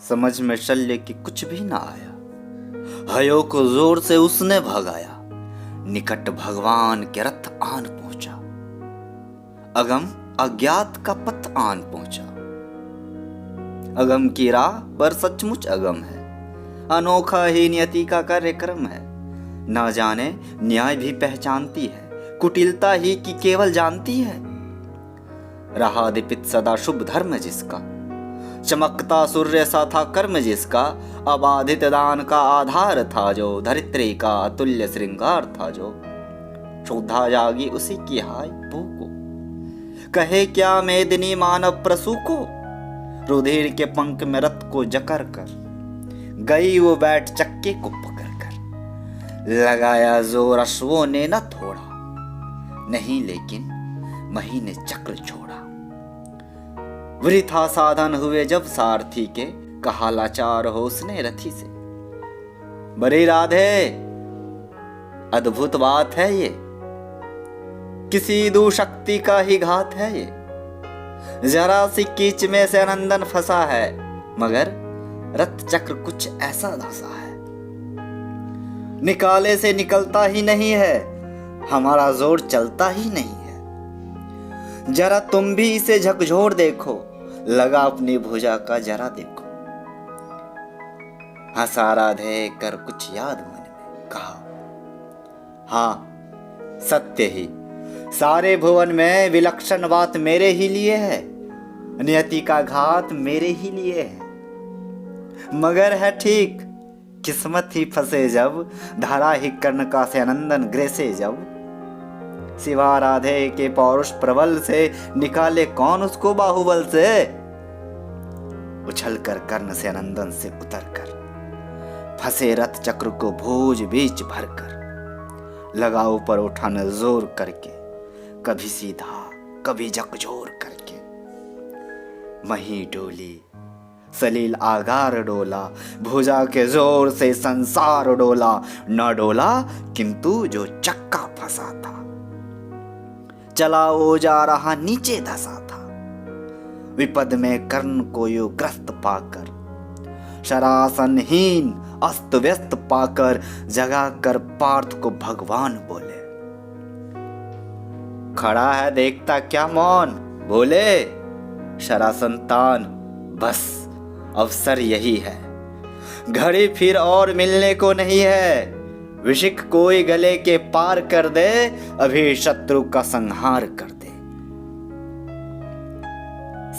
समझ में शल्य की कुछ भी ना आया। हयो को जोर से उसने भगाया, निकट भगवान के रथ आन पहुंचा। अगम अज्ञात का पथ आन पहुंचा। अगम की राह पर सचमुच अगम है, अनोखा ही नियति का कार्यक्रम है। ना जाने न्याय भी पहचानती है, कुटिलता ही की केवल जानती है। रहा दीपित सदा शुभ धर्म जिसका, चमकता सूर्य सा था कर्म जिसका। अबाधित दान का आधार था जो, धरित्री का अतुल्य श्रृंगार था जो। श्रद्धा जागी उसी की हाय भू को, कहे क्या मेदिनी मानव प्रसू को। रुधिर के पंख में रथ को जकर कर, गई वो बैठ चक्के को पकड़ कर। लगाया जोर अश्वों ने न थोड़ा, नहीं लेकिन महीने चक्र छोड़ा। वृथा साधन हुए जब सारथी के, कहा लाचार हो उसने रथी से। बड़ी राधे अद्भुत बात है ये, किसी दुशक्ति का ही घात है ये। जरा सी कीच में से नंदन फंसा है, मगर रथ चक्र कुछ ऐसा धंसा है। निकाले से निकलता ही नहीं है, हमारा जोर चलता ही नहीं है। जरा तुम भी इसे झकझोर देखो, लगा अपनी भुजा का जरा देखो। हंसा राधे कर कुछ याद मन में, कहा हाँ सत्य ही, सारे भुवन में विलक्षण बात मेरे ही लिए है। नियति का घात मेरे ही लिए है, मगर है ठीक किस्मत ही फंसे जब। धारा ही कर्ण का से नंदन ग्रेसे जब। सिवा राधे के पौरुष प्रबल से, निकाले कौन उसको बाहुबल से। उछल कर कर्ण से नंदन से उतर कर, फंसे रथ चक्र को भुज बीच भर कर। लगा ऊपर उठाने जोर करके, कभी सीधा कभी झकझोर करके। मही डोली सलील आगार डोला, भुजा के जोर से संसार डोला। न डोला किंतु जो चक्का फंसा था, चला वो जा रहा नीचे धसा था। विपद में कर्ण को यो ग्रस्त पाकर, शरासनहीन अस्त व्यस्त पाकर। जगा कर पार्थ को भगवान बोले, खड़ा है देखता क्या मौन। बोले शरासंतान बस अवसर यही है, घड़ी फिर और मिलने को नहीं है। विशिक कोई गले के पार कर दे, अभी शत्रु का संहार कर दे।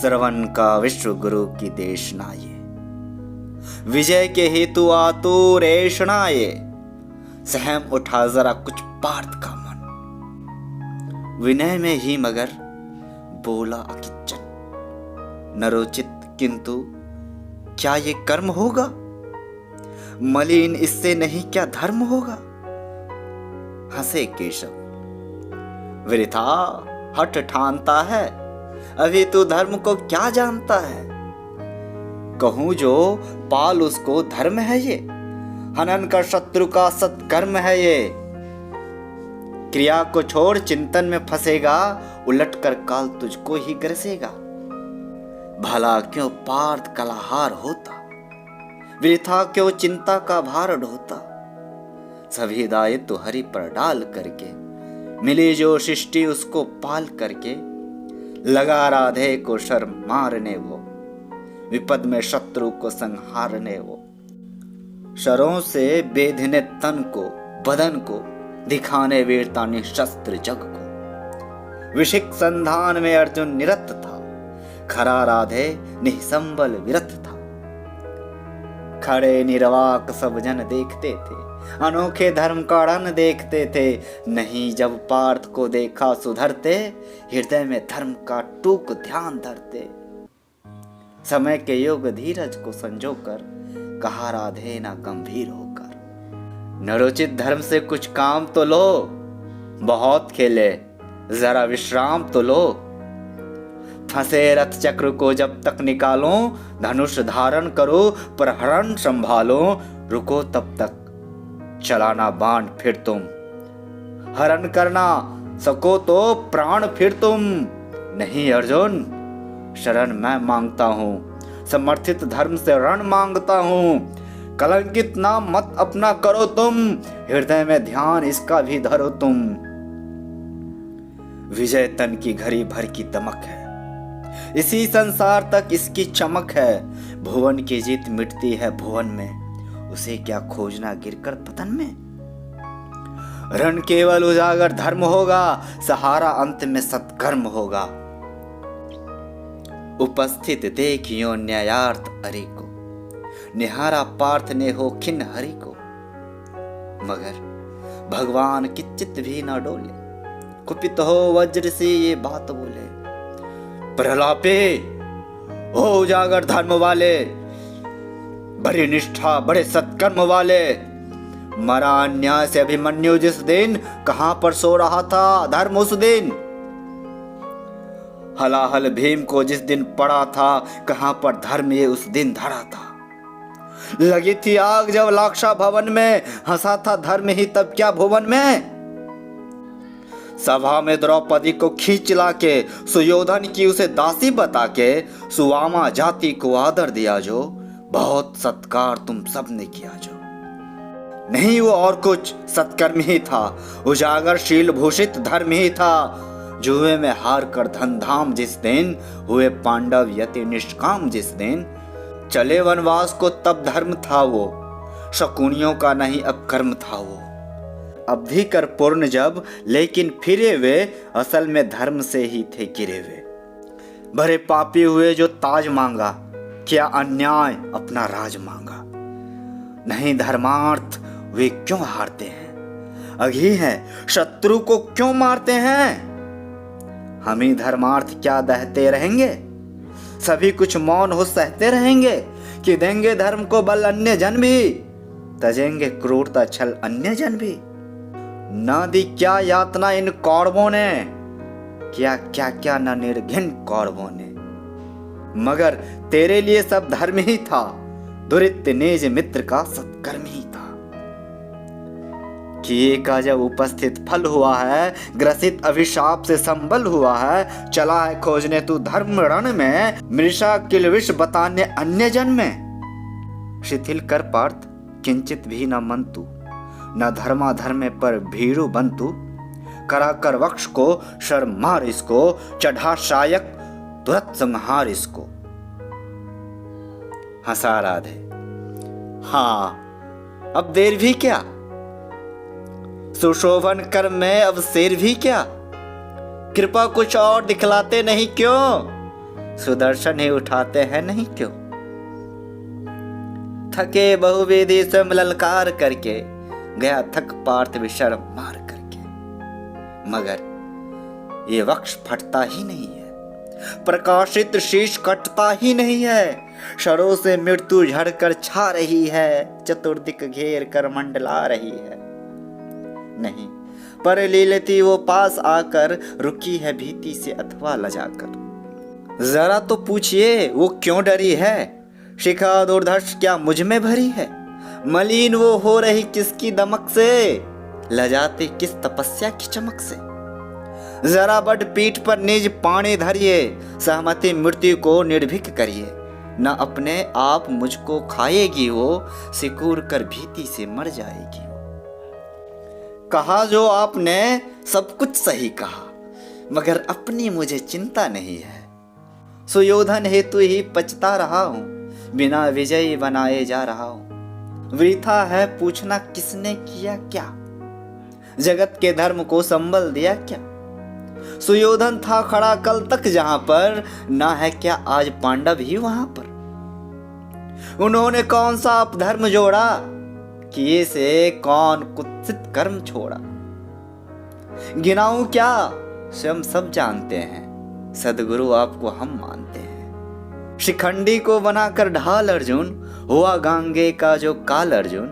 श्रवण का विश्व गुरु की देशना ये, विजय के हेतु आतुर ऐषणा ये। सहम उठा जरा कुछ पार्थ का मन, विनय में ही मगर बोला अकिंचन। नरोचित किंतु क्या ये कर्म होगा, मलिन इससे नहीं क्या धर्म होगा। हंसे केशव, वृथा हट ठानता है, अभी तू धर्म को क्या जानता है। कहूं जो पाल उसको धर्म है ये, हनन का शत्रु का सत्कर्म है ये। क्रिया को छोड़ चिंतन में फंसेगा, उलट कर काल तुझको ही ग्रसेगा। भला क्यों पार्थ कलाहार होता, वृथा क्यों चिंता का भार ढोता। सभी दायित्व हरि पर डाल करके, मिली जो सृष्टि उसको पाल करके। लगा राधे को शर मारने वो, विपद में शत्रु को संहारने वो। शरों से बेधने तन को बदन को, दिखाने वीरता निशस्त्र जग को। विशिक संधान में अर्जुन निरत था, खरा राधे निसंबल विरत था। खड़े निर्वाक सब जन देखते थे, अनोखे धर्म का रण देखते थे। नहीं जब पार्थ को देखा सुधरते, हृदय में धर्म का टूक ध्यान धरते। समय के योग धीरज को संजोकर, कहा राधे ना गंभीर होकर। नरोचित धर्म से कुछ काम तो लो, बहुत खेले जरा विश्राम तो लो। फंसे रथ चक्र को जब तक निकालो, धनुष धारण करो प्रहरण संभालो। रुको तब तक चलाना बाण फिर तुम, हरण करना सको तो प्राण फिर तुम। नहीं अर्जुन शरण मैं मांगता हूं, समर्थित धर्म से रण मांगता हूँ। कलंकित नाम मत अपना करो तुम, हृदय में ध्यान इसका भी धरो तुम। विजय तन की घड़ी भर की दमक है, इसी संसार तक इसकी चमक है। भुवन की जीत मिटती है भुवन में, उसे क्या खोजना गिरकर पतन में। रण केवल उजागर धर्म होगा, सहारा अंत में सत्कर्म होगा। उपस्थित देखियो न्यायार्थ अरे को, निहारा पार्थ ने हो खिन्न हरि को। मगर भगवान की चित्त भी न डोले, कुपित हो वज्र से ये बात बोले। प्रलापे हो उजागर धर्म वाले, बड़ी निष्ठा बड़े सत्कर्म वाले। मरा अन्याय से अभिमन्यु जिस दिन, कहां पर सो रहा था धर्म उस दिन। हलाहल भीम को जिस दिन पड़ा था, कहां पर धर्म ये उस दिन धरा था। लगी थी आग जब लाक्षा भवन में, हंसा था धर्म ही तब क्या भुवन में। सभा में द्रौपदी को खींच लाके, सुयोधन की उसे दासी बता के, सुवामा जाति को आदर दिया जो, बहुत सत्कार तुम सब ने किया जो। नहीं वो और कुछ सत्कर्म ही था, उजागर शील भूषित धर्म ही था। जुए में हार कर धन धाम जिस दिन, हुए पांडव यति निष्काम जिस दिन। चले वनवास को तब धर्म था वो, शकुनियों का नहीं अब कर्म था वो। अवधि कर पूर्ण जब लेकिन फिरे वे, असल में धर्म से ही थे गिरे वे। भरे पापी हुए जो ताज मांगा, क्या अन्याय अपना राज मांगा। नहीं धर्मार्थ वे क्यों हारते हैं, अघी हैं शत्रु को क्यों मारते हैं। हम ही धर्मार्थ क्या दहते रहेंगे, सभी कुछ मौन हो सहते रहेंगे। कि देंगे धर्म को बल अन्य जन भी, तजेंगे क्रूरता छल अन्य जन भी। ना दी क्या यातना इन कौरवों ने, क्या क्या क्या न निर्घिन कौरवों ने। मगर तेरे लिए सब धर्म ही था, दुरित निज मित्र का सत्कर्म ही था। किए का जब उपस्थित फल हुआ है, ग्रसित अभिशाप से संबल हुआ है। चला है खोजने तू धर्म रण में, मृषा किल विष बताने अन्य जन में। शिथिल कर पार्थ किंचित भी न मन तू, न धर्मा धर्मे पर भीरु बंतु। करा कर वक्ष को शर्म मार इसको, चढ़ा शायक तुरंत संहार इसको। हंसा राधे, हाँ अब देर भी क्या, सुशोभन कर में अब शेर भी क्या। कृपा कुछ और दिखलाते नहीं क्यों, सुदर्शन ही उठाते हैं नहीं क्यों। थके बहुवेदी से ललकार करके, गया थक पार्थ विशर्म मार करके। मगर ये वक्ष फटता ही नहीं है, प्रकाशित शीश कटता ही नहीं है। शरों से मृत्यु झड़कर छा रही है, चतुर्दिक घेर कर मंडला रही है। नहीं पर लीलती वो पास आकर, रुकी है भीति से अथवा लजाकर। जरा तो पूछिए वो क्यों डरी है, शिखा दुर्धर्ष क्या मुझ में भरी है। मलिन वो हो रही किसकी दमक से, लजाते किस तपस्या की चमक से। जरा बड़ पीठ पर निज पानी धरिए, सहमति मृत्यु को निर्भीक करिए। न अपने आप मुझको खाएगी वो, सिकुड़ कर भीति से मर जाएगी वो। कहा जो आपने सब कुछ सही कहा, मगर अपनी मुझे चिंता नहीं है। सुयोधन हेतु ही पछता रहा हूं, बिना विजयी बनाए जा रहा हूं। वृथा है पूछना किसने किया क्या, जगत के धर्म को संबल दिया क्या। सुयोधन था खड़ा कल तक जहां पर, ना है क्या आज पांडव ही वहां पर। उन्होंने कौन सा अपधर्म जोड़ा, किए से कौन कुत्सित कर्म छोड़ा। गिनाऊं क्या स्वयं सब जानते हैं, सदगुरु आपको हम मानते हैं। शिखंडी को बनाकर ढाल अर्जुन, हुआ गांगे का जो काल अर्जुन।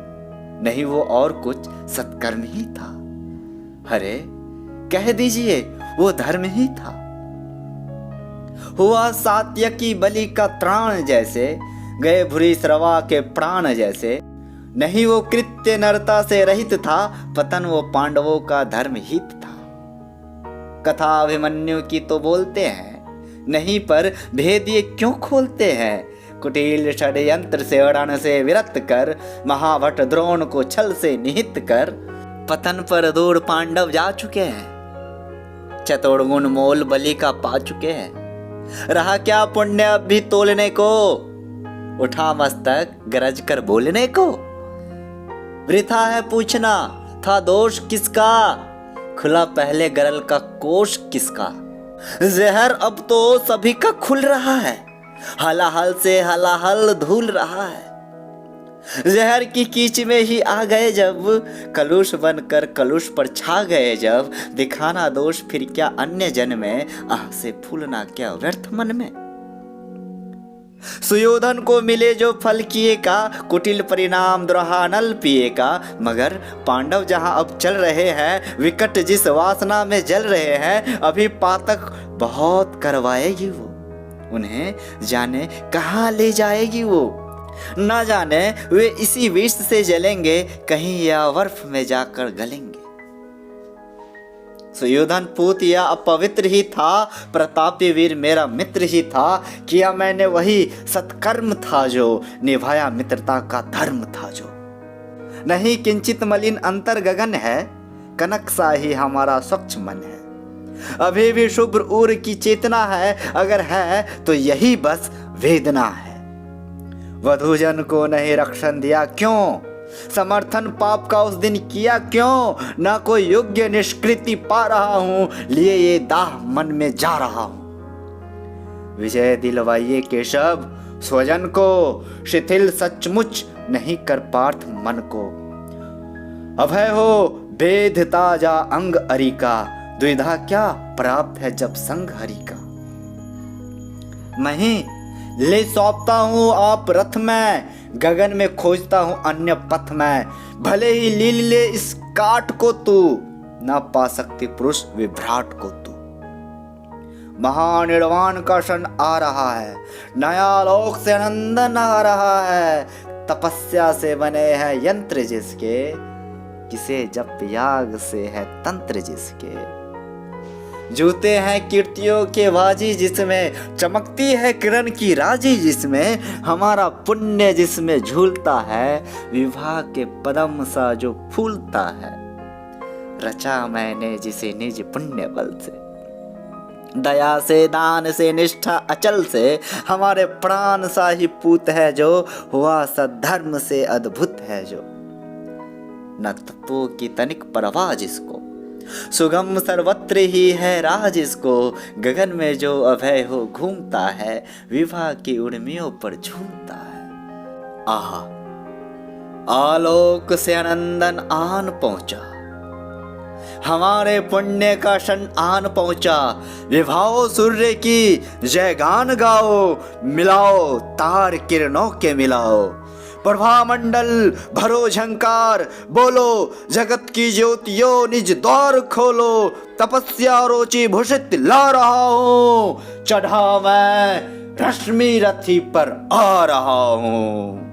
नहीं वो और कुछ सत्कर्म ही था, अरे कह दीजिए वो धर्म ही था। हुआ सात्यकी बलि का त्राण जैसे, गए भूरी श्रवा के प्राण जैसे। नहीं वो कृत्य नरता से रहित था, पतन वो पांडवों का धर्म हित था। कथा अभिमन्यु की तो बोलते हैं, नहीं पर भेद ये क्यों खोलते हैं। कुटिल षड्यंत्र से रण से विरत कर, महाभट द्रोण को छल से निहित कर, पतन पर दूर पांडव जा चुके हैं, चतुर्गुण मोल बलि का पा चुके हैं। रहा क्या पुण्य अब भी तोलने को, उठा मस्तक गरज कर बोलने को। वृथा है पूछना था दोष किसका, खुला पहले गरल का कोष किसका। जहर अब तो सभी का खुल रहा है, हलाहल से हलाहल धुल रहा है। जहर की कीच में ही आ गए जब, कलुष बनकर कलुष पर छा गए जब, दिखाना दोष फिर क्या अन्य जन में, आह से फूलना क्या व्यर्थ मन में। सुयोधन को मिले जो फल किए का, कुटिल परिणाम द्रोहानल पिए का। मगर पांडव जहां अब चल रहे हैं, विकट जिस वासना में जल रहे हैं, अभी पातक बहुत करवाएगी वो, उन्हें जाने कहाँ ले जाएगी वो। ना जाने वे इसी विष से जलेंगे, कहीं या बर्फ में जाकर गलेंगे। सुयोधन पूत या अपवित्र ही था, प्रतापी वीर मेरा मित्र ही था। किया मैंने वही सत्कर्म था जो, निभाया मित्रता का धर्म था जो। नहीं किंचित मलिन अंतर गगन है, कनक सा ही हमारा स्वच्छ मन है। अभी भी शुभ्र उर की चेतना है, अगर है तो यही बस वेदना है। वधूजन को नहीं रक्षण दिया क्यों, समर्थन पाप का उस दिन किया क्यों। ना कोई योग्य निष्कृति पा रहा हूं, लिए ये दाह मन में जा रहा हूं। विजय दिलवाइए केशव स्वजन को, शिथिल सचमुच नहीं कर पार्थ मन को। अभय हो वेद ताजा अंग अरि का, द्विधा क्या प्राप्त है जब संग हरि का। मैं ले सौंपता हूँ आप रथ में, गगन में खोजता हूँ अन्य पथ में। भले ही लील ले इस काट को तू, ना पा सकती पुरुष विभ्राट को तू। महानिर्वाण का क्षण आ रहा है, नया लोक से नंदन आ रहा है। तपस्या से बने हैं यंत्र जिसके, किसे जप याग से है तंत्र जिसके। जूते हैं कीर्तियों के बाजी जिसमें, चमकती है किरण की राजी जिसमें। हमारा पुण्य जिसमें झूलता है, विवाह के पदम सा जो फूलता है। रचा मैंने जिसे निज पुण्य बल से, दया से दान से निष्ठा अचल से। हमारे प्राण सा ही पूत है जो, हुआ सद्धर्म से अद्भुत है जो। न तत्वों की तनिक परवाह जिसको, सुगम सर्वत्र ही है राह जिसको। गगन में जो अभय हो घूमता है, विवाह की उर्मियों पर झूमता है। आहा आलोक से आनंदन आन पहुंचा, हमारे पुण्य का क्षण आन पहुंचा। विभाओ सूर्य की जय गान गाओ, मिलाओ तार किरणों के मिलाओ। प्रभा मंडल भरो झंकार, बोलो जगत की ज्योतियों निज द्वार खोलो। तपस्या रोचि भूषित ला रहा हूँ, चढ़ा मैं रश्मि रथी पर आ रहा हूँ।